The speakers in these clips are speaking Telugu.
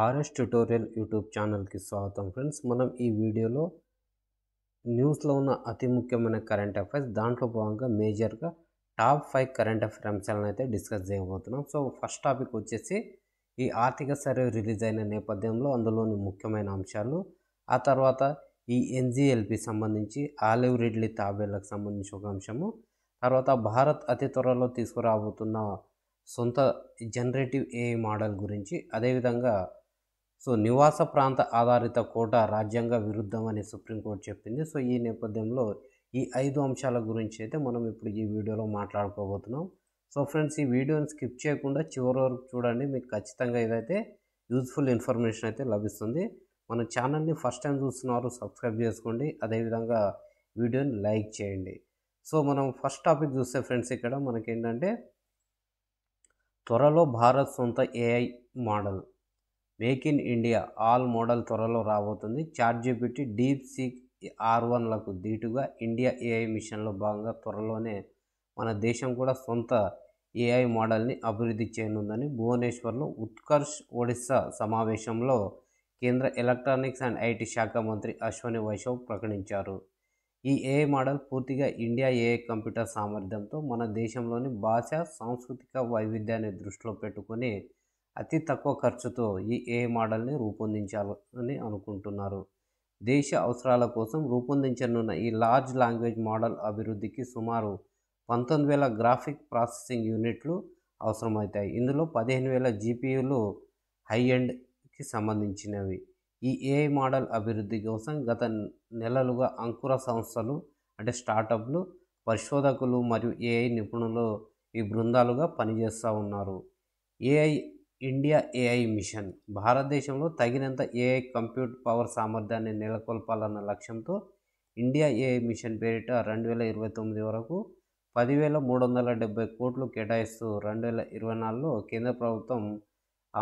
ఆర్ఎస్ ట్యుటోరియల్ యూట్యూబ్ ఛానల్కి స్వాగతం ఫ్రెండ్స్. మనం ఈ వీడియోలో న్యూస్లో ఉన్న అతి ముఖ్యమైన కరెంట్ అఫైర్స్ దాంట్లో భాగంగా మేజర్గా టాప్ 5 కరెంట్ అఫైర్ అంశాలను అయితే డిస్కస్ చేయబోతున్నాం. సో ఫస్ట్ టాపిక్ వచ్చేసి ఈ ఆర్థిక సర్వే రిలీజ్ అయిన నేపథ్యంలో అందులోని ముఖ్యమైన అంశాలు, ఆ తర్వాత ఈ ఎన్జిఎల్పి సంబంధించి ఆలివ్ రిడ్లీ తాబేళ్లకు సంబంధించి ఒక అంశము, తర్వాత భారత్ అతి త్వరలో తీసుకురాబోతున్న సొంత జనరేటివ్ ఏఐ మోడల్ గురించి, అదేవిధంగా నివాస ప్రాంత ఆధారిత కోటా రాజ్యాంగ విరుద్ధమని సుప్రీంకోర్టు చెప్పింది. ఈ నేపథ్యంలో ఈ 5 అంశాల గురించి అయితే మనం ఇప్పుడు ఈ వీడియోలో మాట్లాడుకోబోతున్నాం. ఫ్రెండ్స్, ఈ వీడియోని స్కిప్ చేయకుండా చివరి వరకు చూడండి. మీకు ఖచ్చితంగా ఇదైతే యూజ్ఫుల్ ఇన్ఫర్మేషన్ అయితే లభిస్తుంది. మన ఛానల్ని ఫస్ట్ టైం చూస్తున్నారు, సబ్స్క్రైబ్ చేసుకోండి. అదేవిధంగా వీడియోని లైక్ చేయండి. మనం ఫస్ట్ టాపిక్ చూస్తే ఫ్రెండ్స్, ఇక్కడ మనకేంటంటే త్వరలో భారత్ సొంత AI model make in India all model త్వరలో రాబోతుంది. చాట్‌జీపీటీ, డీప్ సీక్ R1లకు దీటుగా ఇండియా ఏఐ మిషన్లో భాగంగా త్వరలోనే మన దేశం కూడా సొంత ఏఐ మోడల్ని అభివృద్ధి చేయనుందని భువనేశ్వర్లో ఉత్కర్ష్ ఒడిశా సమావేశంలో కేంద్ర ఎలక్ట్రానిక్స్ అండ్ ఐటీ శాఖ మంత్రి అశ్వని వైష్ణవ్ ప్రకటించారు. ఈ ఏఐ మోడల్ పూర్తిగా ఇండియా ఏఐ కంప్యూటర్ సామర్థ్యంతో మన దేశంలోని భాష, సాంస్కృతిక వైవిధ్యాన్ని దృష్టిలో పెట్టుకొని అతి తక్కువ ఖర్చుతో ఈ ఏఐ మోడల్ని రూపొందించాలని అనుకుంటున్నారు. దేశ అవసరాల కోసం రూపొందించనున్న ఈ లార్జ్ లాంగ్వేజ్ మోడల్ అభివృద్ధికి సుమారు 19,000 గ్రాఫిక్ ప్రాసెసింగ్ యూనిట్లు అవసరమవుతాయి. ఇందులో 15,000 జీపీయూలు హై ఎండ్కి సంబంధించినవి. ఈ ఏఐ మోడల్ అభివృద్ధి కోసం గత నెలలుగా అంకుర సంస్థలు అంటే స్టార్టప్లు, పరిశోధకులు మరియు ఏఐ నిపుణులు ఈ బృందాలుగా పనిచేస్తూ ఉన్నారు. ఇండియా ఏఐ మిషన్ భారతదేశంలో తగినంత ఏఐ కంప్యూట్ పవర్ సామర్థ్యాన్ని నెలకొల్పాలన్న లక్ష్యంతో ఇండియా ఏఐ మిషన్ పేరిట 2029 వరకు 10,370 కోట్లు కేటాయిస్తూ 2024లో కేంద్ర ప్రభుత్వం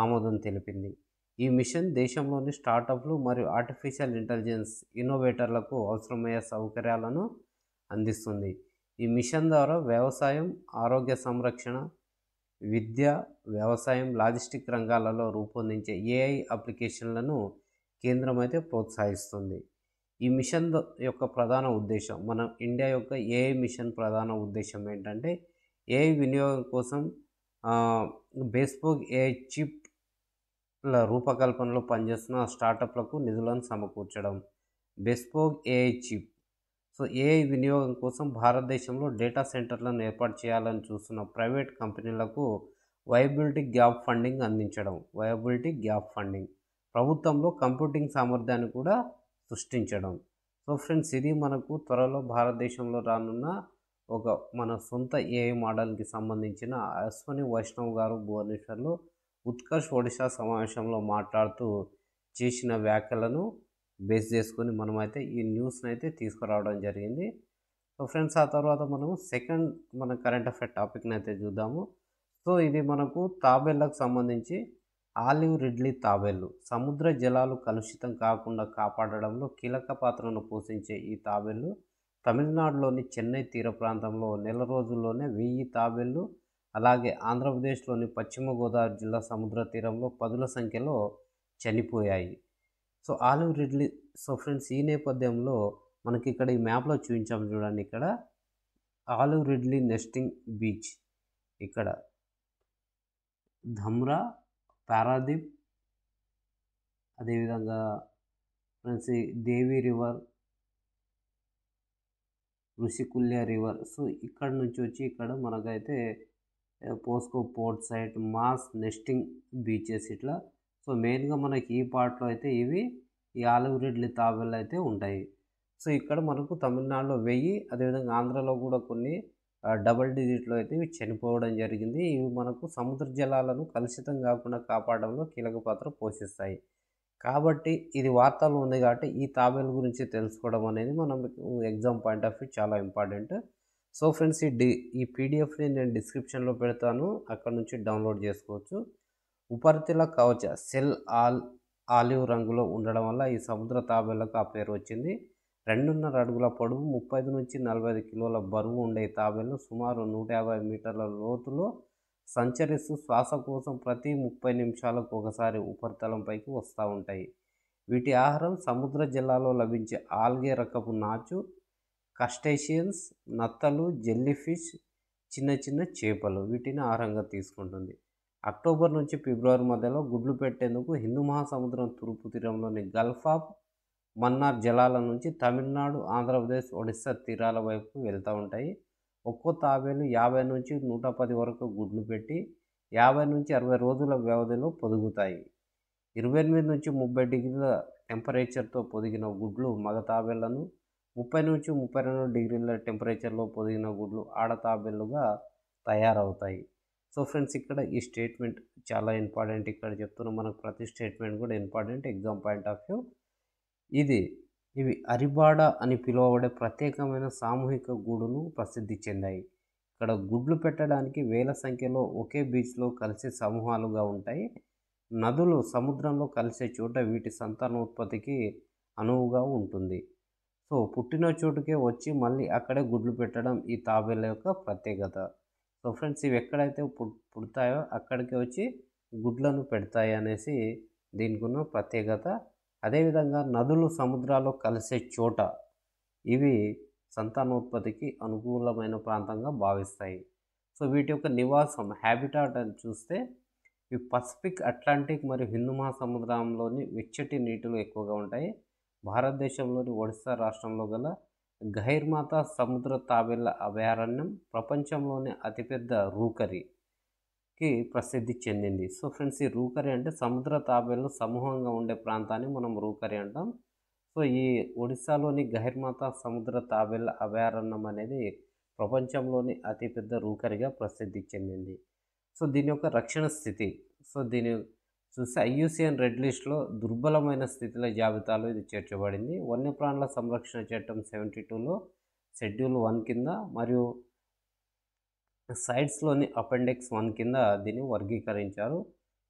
ఆమోదం తెలిపింది. ఈ మిషన్ దేశంలోని స్టార్టప్లు మరియు ఆర్టిఫిషియల్ ఇంటెలిజెన్స్ ఇన్నోవేటర్లకు అవసరమయ్యే సౌకర్యాలను అందిస్తుంది. ఈ మిషన్ ద్వారా వ్యవసాయం, ఆరోగ్య సంరక్షణ, విద్య, వ్యవసాయం, లాజిస్టిక్ రంగాలలో రూపొందించే ఏఐ అప్లికేషన్లను కేంద్రం అయితే ప్రోత్సహిస్తుంది. ఈ మిషన్ యొక్క ప్రధాన ఉద్దేశం, మన ఇండియా యొక్క ఏఐ మిషన్ ప్రధాన ఉద్దేశం ఏంటంటే ఏఐ వినియోగం కోసం బెస్పోక్ ఏఐ చిప్ల రూపకల్పనలో పనిచేస్తున్న స్టార్టప్లకు నిధులను సమకూర్చడం. బెస్పోక్ ఏఐ చిప్ ఏఐ వినియోగం కోసం భారతదేశంలో డేటా సెంటర్లను ఏర్పాటు చేయాలని చూస్తున్న ప్రైవేట్ కంపెనీలకు వయబిలిటీ గ్యాప్ ఫండింగ్ అందించడం. ప్రభుత్వంలో కంప్యూటింగ్ సామర్థ్యాన్ని కూడా సృష్టించడం. ఫ్రెండ్స్, ఇది మనకు త్వరలో భారతదేశంలో రానున్న ఒక మన సొంత ఏఐ మోడల్కి సంబంధించిన అశ్వని వైష్ణవ్ గారు భువనేశ్వర్లో ఉత్కర్ష్ ఒడిశా సమావేశంలో మాట్లాడుతూ చేసిన వ్యాఖ్యలను బేస్ చేసుకొని మనమైతే ఈ న్యూస్ని అయితే తీసుకురావడం జరిగింది. ఫ్రెండ్స్, ఆ తర్వాత మనము సెకండ్ మన కరెంట్ అఫైర్ టాపిక్ని అయితే చూద్దాము. ఇది మనకు తాబేళ్లకు సంబంధించి ఆలివ్ రిడ్లీ తాబేళ్లు సముద్ర జలాలు కలుషితం కాకుండా కాపాడడంలో కీలక పాత్రను పోషించే ఈ తాబేళ్లు తమిళనాడులోని చెన్నై తీర ప్రాంతంలో నెల రోజుల్లోనే 1000 తాబేళ్లు, అలాగే ఆంధ్రప్రదేశ్లోని పశ్చిమ గోదావరి జిల్లా సముద్ర తీరంలో పదుల సంఖ్యలో చనిపోయాయి. ఆలివ్ రిడ్లీ ఫ్రెండ్స్, ఈ నేపథ్యంలో మనకి ఇక్కడ ఈ మ్యాప్లో చూపించాము చూడండి. ఇక్కడ ఆలివ్ రిడ్లీ నెస్టింగ్ బీచ్, ఇక్కడ ధమ్రా, పారాదీప్, అదేవిధంగా friends Devi river, Rushikulya river. ఇక్కడ నుంచి వచ్చి ఇక్కడ మనకైతే POSCO port site, mass nesting beaches ఇట్లా. మెయిన్గా మనకి ఈ పార్ట్లో అయితే ఇవి ఈ ఆలివ్ రిడ్లీ తాబేళ్ళు అయితే ఉంటాయి. ఇక్కడ మనకు తమిళనాడులో 1000, అదేవిధంగా ఆంధ్రాలో కూడా కొన్ని డబుల్ డిజిట్లో అయితే ఇవి చనిపోవడం జరిగింది. ఇవి మనకు సముద్ర జలాలను కలుషితం కాకుండా కాపాడడంలో కీలక పాత్ర పోషిస్తాయి. కాబట్టి ఇది వార్తలు ఉంది కాబట్టి ఈ తాబేలు గురించి తెలుసుకోవడం అనేది మనం ఎగ్జామ్ పాయింట్ ఆఫ్ వ్యూ చాలా ఇంపార్టెంట్. ఫ్రెండ్స్, ఈ పీడిఎఫ్ని నేను డిస్క్రిప్షన్లో పెడతాను, అక్కడ నుంచి డౌన్లోడ్ చేసుకోవచ్చు. ఉపరితల కవచ సెల్ ఆలివ్ రంగులో ఉండడం వల్ల ఈ సముద్ర తాబేళ్లకు ఆ పేరు వచ్చింది. 2.5 అడుగుల పొడవు, 35 నుంచి 45 కిలోల బరువు ఉండే ఈ తాబేళ్లు సుమారు 150 మీటర్ల లోతులో సంచరిస్తూ శ్వాసకోశం ప్రతి 30 నిమిషాలకు ఒకసారి ఉపరితలంపైకి వస్తూ ఉంటాయి. వీటి ఆహారం సముద్ర జలాల్లో లభించే ఆల్గే రకపు నాచు, క్రస్టేషియన్స్, నత్తలు, జెల్లీఫిష్, చిన్న చిన్న చేపలు వీటిని ఆహారంగా తీసుకుంటుంది. అక్టోబర్ నుంచి ఫిబ్రవరి మధ్యలో గుడ్లు పెట్టేందుకు హిందూ మహాసముద్రం తూర్పు తీరంలోని గల్ఫ్ ఆఫ్ మన్నార్ జలాల నుంచి తమిళనాడు, ఆంధ్రప్రదేశ్, ఒడిస్సా తీరాల వైపు వెళ్తూ ఉంటాయి. ఒక్కో తాబేలు 50 నుంచి 110 వరకు గుడ్లు పెట్టి 50 నుంచి 60 రోజుల వ్యవధిలో పొదుగుతాయి. 28 నుంచి 30 డిగ్రీల టెంపరేచర్తో పొదిగిన గుడ్లు మగ తాబేళ్లను, 30 నుంచి 32 డిగ్రీల టెంపరేచర్లో పొదిగిన గుడ్లు ఆడ తాబేళ్లుగా తయారవుతాయి. సో ఫ్రెండ్స్, ఇక్కడ ఈ స్టేట్మెంట్ చాలా ఇంపార్టెంట్. ఇక్కడ చెప్తున్న మనకు ప్రతి స్టేట్మెంట్ కూడా important exam point of view. ఇవి అరిబాడ అని పిలువబడే ప్రత్యేకమైన సామూహిక గూడును ప్రసిద్ధి చెందాయి. ఇక్కడ గుడ్లు పెట్టడానికి వేల సంఖ్యలో ఒకే బీచ్లో కలిసే సమూహాలుగా ఉంటాయి. నదులు సముద్రంలో కలిసే చోట వీటి సంతానోత్పత్తికి అనువుగా ఉంటుంది. సో పుట్టిన చోటుకే వచ్చి మళ్ళీ అక్కడే గుడ్లు పెట్టడం ఈ తాబేళ్ళ యొక్క ప్రత్యేకత. సో ఫ్రెండ్స్, ఇవి ఎక్కడైతే పుడతాయో అక్కడికి వచ్చి గుడ్లను పెడతాయి అనేసి దీనికి ఉన్న ప్రత్యేకత. అదేవిధంగా నదులు సముద్రాల్లో కలిసే చోట ఇవి సంతానోత్పత్తికి అనుకూలమైన ప్రాంతంగా భావిస్తాయి. సో వీటి యొక్క నివాసం హ్యాబిటాట్ అని చూస్తే ఇవి పసిఫిక్, అట్లాంటిక్ మరియు హిందూ మహాసముద్రంలోని వెచ్చటి నీటిలో ఎక్కువగా ఉంటాయి. భారతదేశంలోని ఒడిస్సా రాష్ట్రంలో గల గహైర్మాతా సముద్ర తాబేళ్ల అభయారణ్యం ప్రపంచంలోనే అతిపెద్ద రూకరీకి ప్రసిద్ధి చెందింది. సో ఫ్రెండ్స్, ఈ రూకరీ అంటే సముద్ర తాబేళ్లు సమూహంగా ఉండే ప్రాంతాన్ని మనం రూకరీ అంటాం. సో ఈ ఒడిస్సాలోని గహైర్మాతా సముద్ర తాబేళ్ల అభయారణ్యం అనేది ప్రపంచంలోని అతిపెద్ద రూకరీగా ప్రసిద్ధి చెందింది. సో దీని యొక్క రక్షణ స్థితి, సో దీని చూస్తే IUCN రెడ్ లిస్ట్లో దుర్బలమైన స్థితిల జాబితాలో ఇది చేర్చబడింది. వన్యప్రాణుల సంరక్షణ చట్టం 72లో షెడ్యూల్ 1 కింద మరియు సైట్స్లోని అపెండిక్స్ 1 కింద దీన్ని వర్గీకరించారు.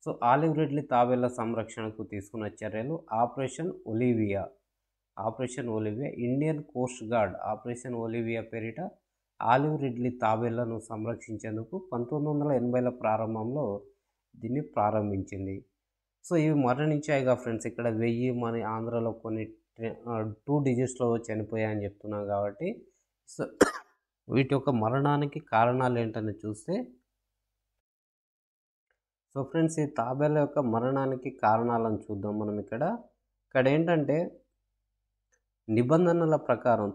సో ఆలివ్ రిడ్లీ తాబేళ్ల సంరక్షణకు తీసుకున్న చర్యలు operation Olivia, Indian coast guard operation Olivia పేరిట ఆలివ్ రిడ్లీ తాబేళ్లను సంరక్షించేందుకు 1980ల ప్రారంభంలో దీన్ని ప్రారంభించింది. సో ఇవి మరణించాయిగా ఫ్రెండ్స్, ఇక్కడ 1000 మన ఆంధ్రలో కొన్ని 2 డిజిట్స్లో చనిపోయాయని చెప్తున్నాం కాబట్టి, సో వీటి యొక్క మరణానికి కారణాలు ఏంటని చూస్తే, సో ఫ్రెండ్స్, ఈ తాబేళ్ల యొక్క మరణానికి కారణాలను చూద్దాం మనం. ఇక్కడ ఏంటంటే నిబంధనల ప్రకారం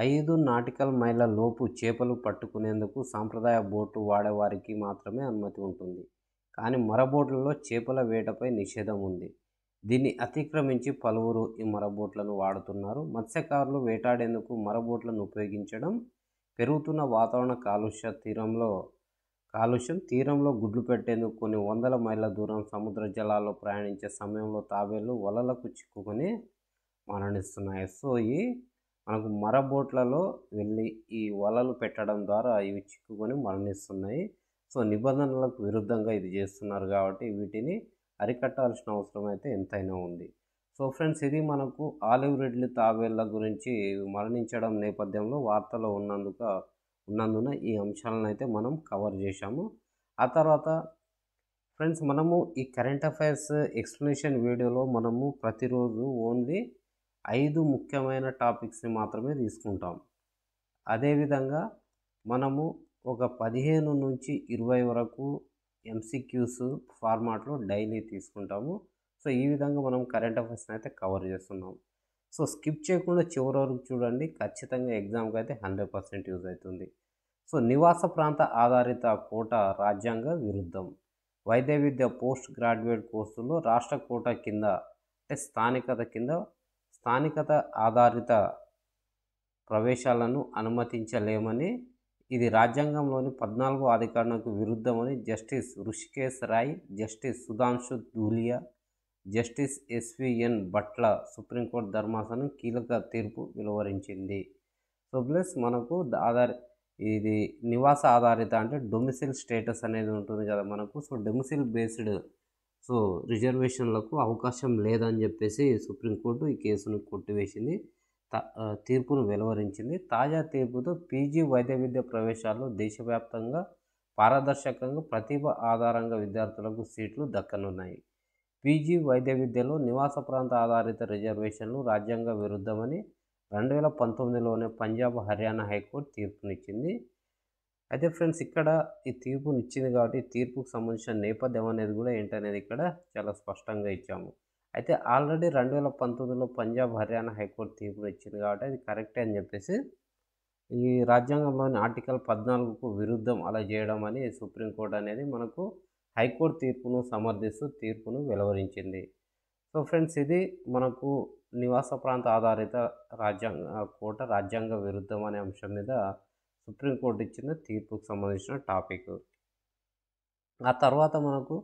5 నాటికల్ మైళ్ళ లోపు చేపలు పట్టుకునేందుకు సాంప్రదాయ బోటు వాడేవారికి మాత్రమే అనుమతి ఉంటుంది. కానీ మరబోట్లలో చేపల వేటపై నిషేధం ఉంది. దీన్ని అతిక్రమించి పలువురు ఈ మరబోట్లను వాడుతున్నారు. మత్స్యకారులు వేటాడేందుకు మరబోట్లను ఉపయోగించడం, పెరుగుతున్న వాతావరణ కాలుష్యం తీరంలో గుడ్లు పెట్టేందుకు కొన్ని వందల మైళ్ళ దూరం సముద్ర జలాల్లో ప్రయాణించే సమయంలో తాబేళ్లు వలలకు చిక్కుకొని మరణిస్తున్నాయి. సో ఈ మనకు మరబోట్లలో వెళ్ళి ఈ వలలు పెట్టడం ద్వారా ఇవి చిక్కుకొని మరణిస్తున్నాయి. సో నిబంధనలకు విరుద్ధంగా ఇది చేస్తున్నారు కాబట్టి వీటిని అరికట్టాల్సిన అవసరం అయితే ఎంతైనా ఉంది. సో ఫ్రెండ్స్, ఇది మనకు ఆలివ్ రిడ్లీ తాబేళ్ల గురించి మరణించడం నేపథ్యంలో వార్తలో ఉన్నందున ఈ అంశాలను అయితే మనం కవర్ చేశాము. ఆ తర్వాత ఫ్రెండ్స్, మనము ఈ కరెంట్ అఫైర్స్ ఎక్స్ప్లెనేషన్ వీడియోలో మనము ప్రతిరోజు ఓన్లీ 5 ముఖ్యమైన టాపిక్స్ని మాత్రమే తీసుకుంటాం. అదేవిధంగా మనము ఒక 15 నుంచి 20 వరకు MCQs ఫార్మాట్లో డైలీ తీసుకుంటాము. సో ఈ విధంగా మనం కరెంట్ అఫైర్స్ని అయితే కవర్ చేస్తున్నాం. సో స్కిప్ చేయకుండా చివరి వరకు చూడండి, ఖచ్చితంగా ఎగ్జామ్కి అయితే 100% యూజ్ అవుతుంది. సో నివాస ప్రాంత ఆధారిత కోటా రాజ్యాంగ విరుద్ధం. వైద్య విద్య పోస్ట్ గ్రాడ్యుయేట్ కోర్సుల్లో రాష్ట్ర కోటా కింద అంటే స్థానికత ఆధారిత ప్రవేశాలను అనుమతించలేమని, ఇది రాజ్యాంగంలోని 14వ అధికరణకు విరుద్ధమని Justice Rushikesh Roy, Justice Sudhanshu Dhulia, Justice SVN భట్ల సుప్రీంకోర్టు ధర్మాసనం కీలక తీర్పు వెలువరించింది. సో ప్లస్ మనకు ఇది నివాస ఆధారిత అంటే డొమిసిల్ స్టేటస్ అనేది ఉంటుంది కదా మనకు. సో డొమిసిల్ బేస్డ్ రిజర్వేషన్లకు అవకాశం లేదని చెప్పేసి సుప్రీంకోర్టు ఈ కేసును కొట్టివేసింది, తీర్పును వెలువరించింది. తాజా తీర్పుతో PG వైద్య విద్య ప్రవేశాల్లో దేశవ్యాప్తంగా పారదర్శకంగా ప్రతిభ ఆధారంగా విద్యార్థులకు సీట్లు దక్కనున్నాయి. పీజీ వైద్య విద్యలో నివాస ప్రాంత ఆధారిత రిజర్వేషన్లు రాజ్యాంగ విరుద్ధమని 2019లోనే పంజాబ్, హర్యానా హైకోర్టు తీర్పునిచ్చింది. అయితే ఫ్రెండ్స్ ఇక్కడ ఈ తీర్పునిచ్చింది కాబట్టి తీర్పుకు సంబంధించిన నేపథ్యం అనేది కూడా ఏంటనేది ఇక్కడ చాలా స్పష్టంగా ఇచ్చాము. అయితే ఆల్రెడీ 2019లో పంజాబ్, హర్యానా హైకోర్టు తీర్పునిచ్చింది కాబట్టి అది కరెక్టే అని చెప్పేసి ఈ రాజ్యాంగంలోని ఆర్టికల్ 14కు విరుద్ధం అలా చేయడం అని సుప్రీంకోర్టు అనేది మనకు హైకోర్టు తీర్పును సమర్థిస్తూ తీర్పును వెలువరించింది. సో ఫ్రెండ్స్ ఇది మనకు నివాస ప్రాంత ఆధారిత రాజ్యాంగ విరుద్ధం అనే అంశం మీద సుప్రీంకోర్టు ఇచ్చిన తీర్పుకు సంబంధించిన టాపిక్. ఆ తర్వాత మనకు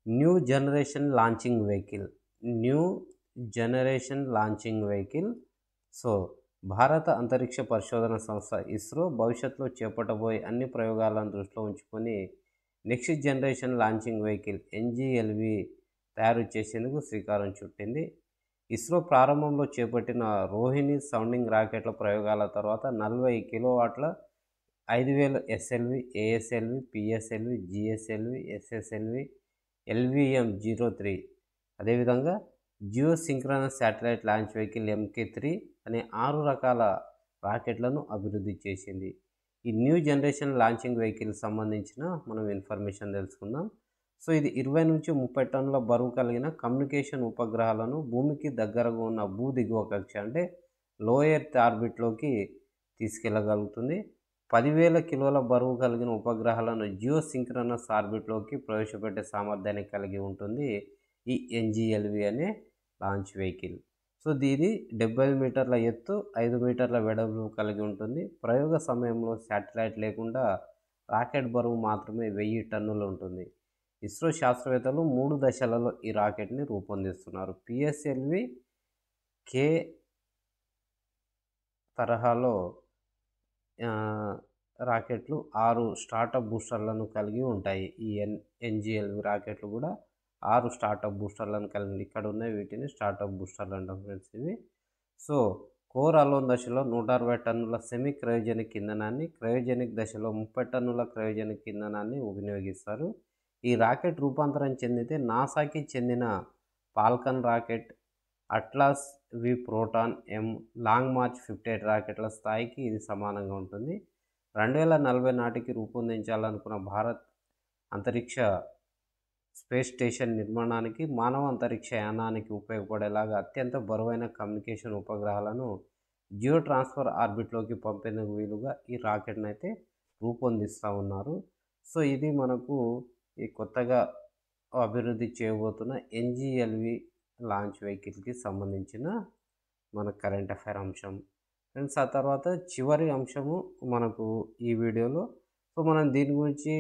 new generation launching vehicle. So భారత అంతరిక్ష పరిశోధన సంస్థ ఇస్రో భవిష్యత్తులో చేపట్టబోయే అన్ని ప్రయోగాలను దృష్టిలో ఉంచుకొని next generation launching vehicle NGLV తయారు చేసేందుకు శ్రీకారం చుట్టింది. ఇస్రో ప్రారంభంలో చేపట్టిన రోహిణి సౌండింగ్ రాకెట్ల ప్రయోగాల తర్వాత 40 కిలోవాట్ల 5000 SLV, ASLV, PSLV, GSLV, SSLV, LVM-03 అదేవిధంగా geosynchronous satellite launch vehicle MK3 అనే 6 రకాల రాకెట్లను అభివృద్ధి చేసింది. ఈ న్యూ జనరేషన్ లాంచింగ్ వెహికల్ సంబంధించిన మనం ఇన్ఫర్మేషన్ తెలుసుకుందాం. సో ఇది 20 నుంచి 30 టన్నుల బరువు కలిగిన కమ్యూనికేషన్ ఉపగ్రహాలను భూమికి దగ్గరగా ఉన్న భూ దిగువ కక్ష అంటే లో ఎర్త్ ఆర్బిట్లోకి తీసుకెళ్లగలుగుతుంది. 10,000 కిలోల బరువు కలిగిన ఉపగ్రహాలను జియో సింక్రనస్ ఆర్బిట్లోకి ప్రవేశపెట్టే సామర్థ్యాన్ని కలిగి ఉంటుంది ఈ NGLV అనే లాంచ్ వెహికల్. సో దీని 75 మీటర్ల ఎత్తు, 5 మీటర్ల వెడల్పు కలిగి ఉంటుంది. ప్రయోగ సమయంలో శాటిలైట్ లేకుండా రాకెట్ బరువు మాత్రమే 1000 టన్నులు ఉంటుంది. ఇస్రో శాస్త్రవేత్తలు 3 దశలలో ఈ రాకెట్ని రూపొందిస్తున్నారు. PSLV K తరహాలో రాకెట్లు 6 స్టార్టప్ బూస్టర్లను కలిగి ఉంటాయి. ఈ NGLV రాకెట్లు కూడా 6 స్టార్టప్ బూస్టర్లను కలిగి ఇక్కడ ఉన్నాయి. వీటిని స్టార్టప్ బూస్టర్లు అంటాం ఫ్రెండ్స్ ఇవి. సో కోర్ అలోన్ దశలో 160 టన్నుల సెమీ క్రయోజెనిక్ ఇంధనాన్ని, క్రయోజెనిక్ దశలో 30 టన్నుల క్రయోజెనిక్ ఇంధనాన్ని వినియోగిస్తారు. ఈ రాకెట్ రూపాంతరం చెందితే నాసాకి చెందిన Falcon rocket, Atlas V Proton M, Long March 58 రాకెట్ల స్థాయికి ఇది సమానంగా ఉంటుంది. 2040 నాటికి రూపొందించాలనుకున్న భారత్ అంతరిక్ష స్పేస్ స్టేషన్ నిర్మాణానికి, మానవ అంతరిక్ష యానానికి ఉపయోగపడేలాగా అత్యంత బరువైన కమ్యూనికేషన్ ఉపగ్రహాలను జియో ట్రాన్స్ఫర్ ఆర్బిట్లోకి పంపేందుకు వీలుగా ఈ రాకెట్ను అయితే రూపొందిస్తూ ఉన్నారు. సో ఇది మనకు ఈ కొత్తగా అభివృద్ధి చేయబోతున్న NGLV లాంచ్ వెహికల్కి సంబంధించిన మన కరెంట్ అఫైర్ అంశం ఫ్రెండ్స్. ఆ తర్వాత చివరి అంశము మనకు ఈ వీడియోలో. సో మనం దీని గురించి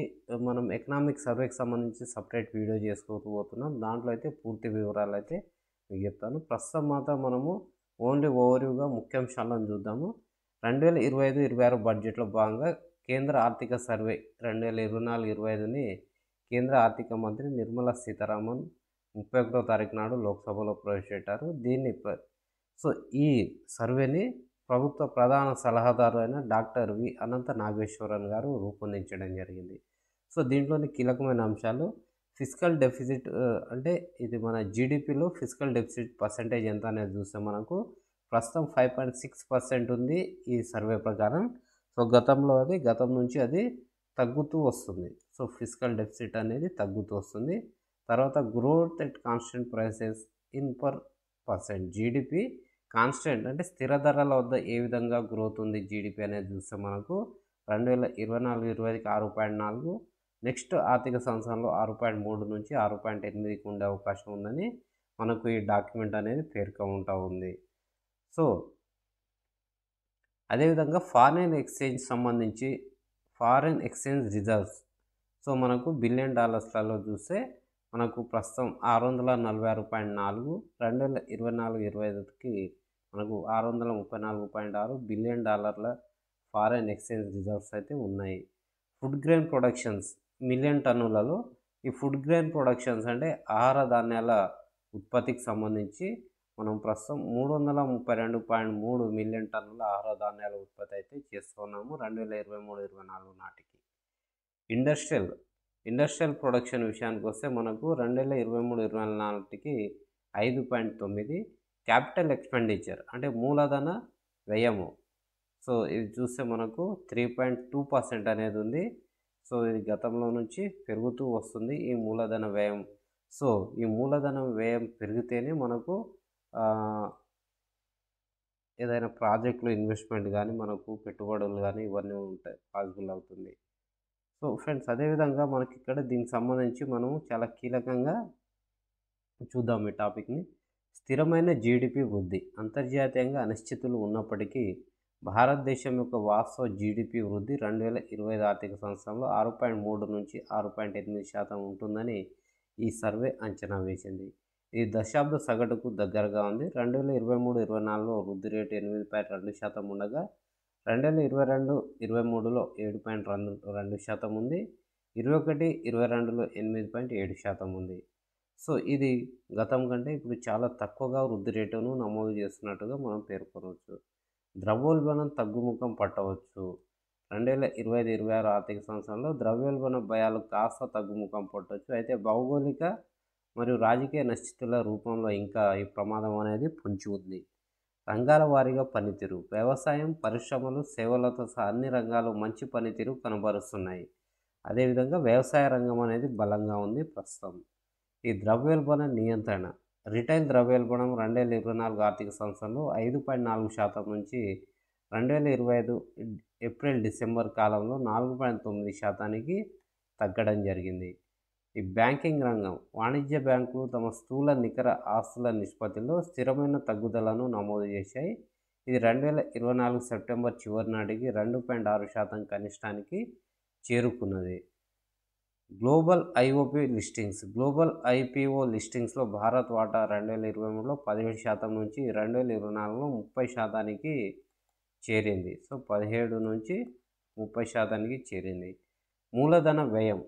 మనం ఎకనామిక్ సర్వేకి సంబంధించి సపరేట్ వీడియో చేసుకోబోతున్నాం. దాంట్లో అయితే పూర్తి వివరాలు అయితే మీకు చెప్తాను. ప్రస్తుతం మాత్రం మనము ఓన్లీ ఓవర్వ్యూగా ముఖ్యాంశాలను చూద్దాము. 2025-26 బడ్జెట్లో భాగంగా కేంద్ర ఆర్థిక సర్వే 2024-25ని కేంద్ర ఆర్థిక మంత్రి నిర్మలా సీతారామన్ 31వ తారీఖు నాడు లోక్సభలో ప్రవేశపెట్టారు. సో ఈ సర్వేని ప్రభుత్వ ప్రధాన సలహాదారు అయిన డాక్టర్ వి అనంత నాగేశ్వరన్ గారు రూపొందించడం జరిగింది. సో దీంట్లోని కీలకమైన అంశాలు ఫిజికల్ డెఫిసిట్ అంటే ఇది మన జీడిపిలో ఫిజికల్ డెఫిసిట్ పర్సెంటేజ్ ఎంత అనేది చూస్తే మనకు ప్రస్తుతం 5.6% ఉంది ఈ సర్వే ప్రకారం. సో గతం నుంచి అది తగ్గుతూ వస్తుంది. సో ఫిజికల్ డెఫిసిట్ అనేది తగ్గుతూ వస్తుంది. తర్వాత growth at constant prices in per percent, GDP constant అంటే స్థిర ధరల వద్ద ఏ విధంగా గ్రోత్ ఉంది జీడిపి అనేది చూస్తే మనకు 2024-25కి 6.4, నెక్స్ట్ ఆర్థిక సంవత్సరంలో 6.3 నుంచి 6.8కి ఉండే అవకాశం ఉందని మనకు ఈ డాక్యుమెంట్ అనేది పేర్కొంటూ ఉంది. సో అదేవిధంగా ఫారిన్ ఎక్స్చేంజ్ రిజర్వ్స్ సో మనకు $1 బిలియన్ చూస్తే మనకు ప్రస్తుతం 646.4, 2024-25కి మనకు $634.6 బిలియన్ ఫారిన్ ఎక్స్చేంజ్ రిజర్వ్స్ అయితే ఉన్నాయి. ఫుడ్ గ్రెయిన్ ప్రొడక్షన్స్ మిలియన్ టన్నులలో ఈ ఫుడ్ గ్రెయిన్ ప్రొడక్షన్స్ అంటే ఆహార ధాన్యాల ఉత్పత్తికి సంబంధించి మనం ప్రస్తుతం 332.3 మిలియన్ టన్నుల ఆహార ధాన్యాల ఉత్పత్తి అయితే చేస్తున్నాము 2023-24 నాటికి. ఇండస్ట్రియల్ ప్రొడక్షన్ విషయానికి వస్తే మనకు 2023-24 నాటికి 5.9. క్యాపిటల్ ఎక్స్పెండిచర్ అంటే మూలధన వ్యయము, సో ఇది చూస్తే మనకు 3.2% అనేది ఉంది. సో ఇది గతంలో నుంచి పెరుగుతూ వస్తుంది ఈ మూలధన వ్యయం. సో ఈ మూలధన వ్యయం పెరిగితేనే మనకు ఏదైనా ప్రాజెక్టులు ఇన్వెస్ట్మెంట్ కానీ మనకు పెట్టుబడులు కానీ ఇవన్నీ ఉంటాయి, పాసిబుల్ అవుతుంది. సో ఫ్రెండ్స్, అదేవిధంగా మనకి ఇక్కడ దీనికి సంబంధించి మనం చాలా కీలకంగా చూద్దాం ఈ టాపిక్ని. స్థిరమైన జీడిపి వృద్ధి. అంతర్జాతీయంగా అనిశ్చితులు ఉన్నప్పటికీ భారతదేశం యొక్క వాస్తవ జీడిపి వృద్ధి 2025 ఆర్థిక సంవత్సరంలో 6.3 నుంచి 6.8% ఉంటుందని ఈ సర్వే అంచనా వేసింది. ఇది దశాబ్ద సగటుకు దగ్గరగా ఉంది. 2023-24లో వృద్ధి రేటు 8.2% ఉండగా 2022-23లో 7.2% ఉంది. 21-22లో 8.7% ఉంది. సో ఇది గతం కంటే ఇప్పుడు చాలా తక్కువగా వృద్ధి రేటును నమోదు చేస్తున్నట్టుగా మనం పేర్కొనవచ్చు. ద్రవ్యోల్బణం తగ్గుముఖం పట్టవచ్చు. 2025-26 ఆర్థిక సంవత్సరంలో ద్రవ్యోల్బణ భయాలు కాస్త తగ్గుముఖం పట్టవచ్చు. అయితే భౌగోళిక మరియు రాజకీయ అనిశ్చితుల రూపంలో ఇంకా ఈ ప్రమాదం అనేది పొంచి ఉంది. రంగాల వారీగా పనితీరు. వ్యవసాయం, పరిశ్రమలు, సేవలతో సహా అన్ని రంగాలు మంచి పనితీరు కనబరుస్తున్నాయి. అదేవిధంగా వ్యవసాయ రంగం అనేది బలంగా ఉంది ప్రస్తుతం. ఈ ద్రవ్యోల్బణ నియంత్రణ. రిటైల్ ద్రవ్యోల్బణం 2024 ఆర్థిక సంవత్సరంలో 5.4% నుంచి 2025 ఏప్రిల్-డిసెంబర్ కాలంలో 4.9% తగ్గడం జరిగింది. ఈ బ్యాంకింగ్ రంగం. వాణిజ్య బ్యాంకులు తమ స్థూల నికర ఆస్తుల నిష్పత్తిలో స్థిరమైన తగ్గుదలను నమోదు చేశాయి. ఇది 2024 సెప్టెంబర్ చివరి నాటికి 2.6% కనిష్టానికి చేరుకున్నది. గ్లోబల్ ఐపీఓ లిస్టింగ్స్లో భారత్ వాటా 2023లో 17% నుంచి 2024లో 30%కి చేరింది. సో 17 నుంచి 30%కి చేరింది. మూలధన వ్యయం.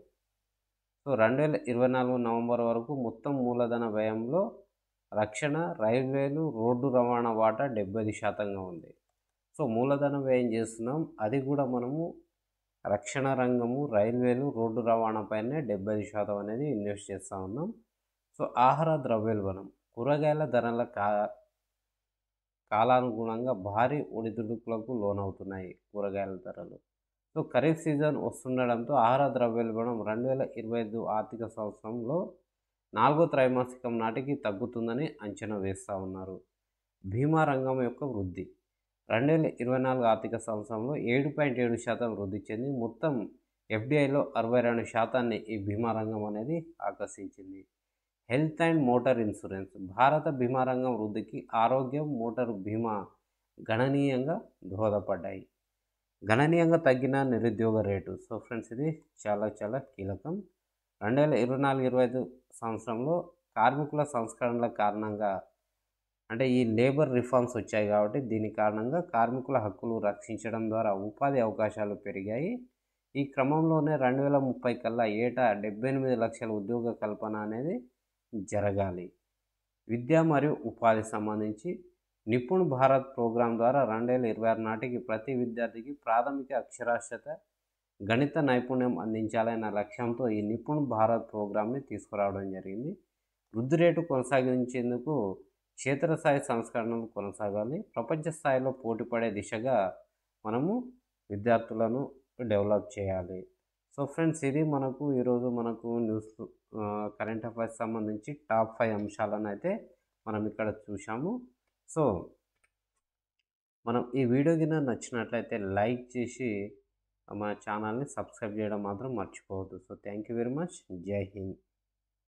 సో 2024 నవంబర్ వరకు మొత్తం మూలధన వ్యయంలో రక్షణ, రైల్వేలు, రోడ్డు రవాణా వాటా 70%గా ఉంది. సో మూలధన వ్యయం చేస్తున్నాం, అది కూడా మనము రక్షణ రంగము, రైల్వేలు, రోడ్డు రవాణాపైనే 70% అనేది ఇన్వెస్ట్ చేస్తూ ఉన్నాం. సో ఆహార ద్రవ్యోల్బణం. కూరగాయల ధరల కాలానుగుణంగా భారీ ఒడిదుడుకులకు లోనవుతున్నాయి కూరగాయల ధరలు. సో ఖరీఫ్ సీజన్ వస్తుండడంతో ఆహార ద్రవ్యోల్బణం 2025 ఆర్థిక సంవత్సరంలో 4వ త్రైమాసికం నాటికి తగ్గుతుందని అంచనా వేస్తూ ఉన్నారు. బీమా రంగం యొక్క వృద్ధి. 2024 ఆర్థిక సంవత్సరంలో 7.7% వృద్ధి చెంది మొత్తం ఎఫ్డిఐలో 62% ఈ బీమా రంగం అనేది ఆకర్షించింది. Health and motor insurance. భారత బీమా రంగం వృద్ధికి ఆరోగ్యం, మోటారు బీమా గణనీయంగా దోహదపడ్డాయి. గణనీయంగా తగ్గిన నిరుద్యోగ రేటు. సో ఫ్రెండ్స్, ఇది చాలా చాలా కీలకం. 2024-25 సంవత్సరంలో కార్మికుల సంస్కరణల కారణంగా, అంటే ఈ లేబర్ రిఫార్మ్స్ వచ్చాయి కాబట్టి దీని కారణంగా కార్మికుల హక్కులు రక్షించడం ద్వారా ఉపాధి అవకాశాలు పెరిగాయి. ఈ క్రమంలోనే 2030 కల్లా ఏటా 78 లక్షల ఉద్యోగ కల్పన అనేది జరగాలి. విద్య మరియు ఉపాధి సంబంధించి నిపుణ్ భారత్ ప్రోగ్రాం ద్వారా 2026 నాటికి ప్రతి విద్యార్థికి ప్రాథమిక అక్షరాస్యత, గణిత నైపుణ్యం అందించాలన్న లక్ష్యంతో ఈ నిపుణ్ భారత్ ప్రోగ్రాంని తీసుకురావడం జరిగింది. వృద్ధి రేటు కొనసాగించేందుకు క్షేత్రస్థాయి సంస్కరణలు కొనసాగాలి. ప్రపంచ స్థాయిలో పోటీపడే దిశగా మనము విద్యార్థులను డెవలప్ చేయాలి. సో ఫ్రెండ్స్, ఇది మనకు ఈరోజు న్యూస్ కరెంట్ అఫైర్స్ సంబంధించి టాప్ 5 అంశాలను అయితే మనం ఇక్కడ చూసాము. సో మనం ఈ వీడియో కింద నచ్చినట్లయితే లైక్ చేసి మన ఛానల్ని సబ్స్క్రైబ్ చేయడం మాత్రం మర్చిపోవద్దు. So thank you very much. జై హింద్.